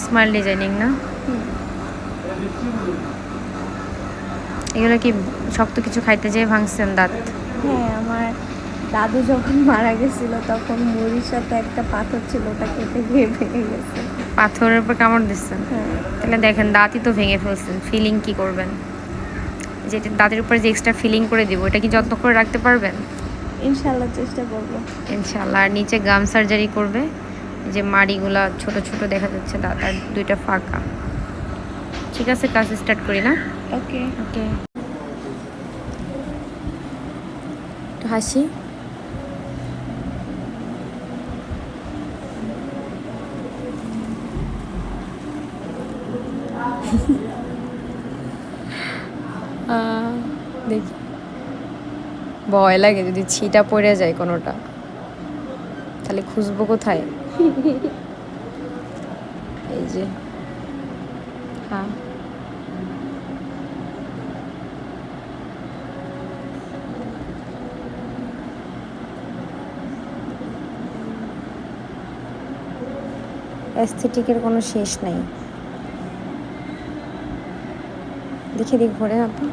Smile designing না? এগুলো কি শক্ত কিছু খাইতে যেয়ে ভাঙছেন দাঁত? হ্যাঁ, আমার দাদু যখন মারা গেছিল তখন মুড়ির সাথে একটা পাথর ছিল, ওটা কেটে গিয়ে ভেঙে গেছে। পাথরের উপর কামড় দিচ্ছেন? হ্যাঁ। তাহলে দেখেন দাঁতই তো ভেঙে ফেলছেন, ফিলিং কি করবেন? যেটা দাঁতের উপরে যে এক্সট্রা ফিলিং করে দিব, এটা কি যত্ন করে রাখতে পারবেন? ইনশাল্লাহ চেষ্টা করব। ইনশাল্লাহ। আর নিচে গাম সার্জারি করবে, যে মাড়িগুলা ছোট ছোট দেখা যাচ্ছে, দাঁত আর দুইটা ফাঁকা। ঠিক আছে, কাজ স্টার্ট করি না? ওকে। ওকে, একটু হাসি। দেখি, ভয় লাগে যদি ছিটা পড়ে যায় কোনোটা, তাহলে খুঁজবো কোথায়? এই যে, হ্যাঁ, অ্যাস্থেটিকের কোনো শেষ নাই। দেখে দিক ভরে আপনি।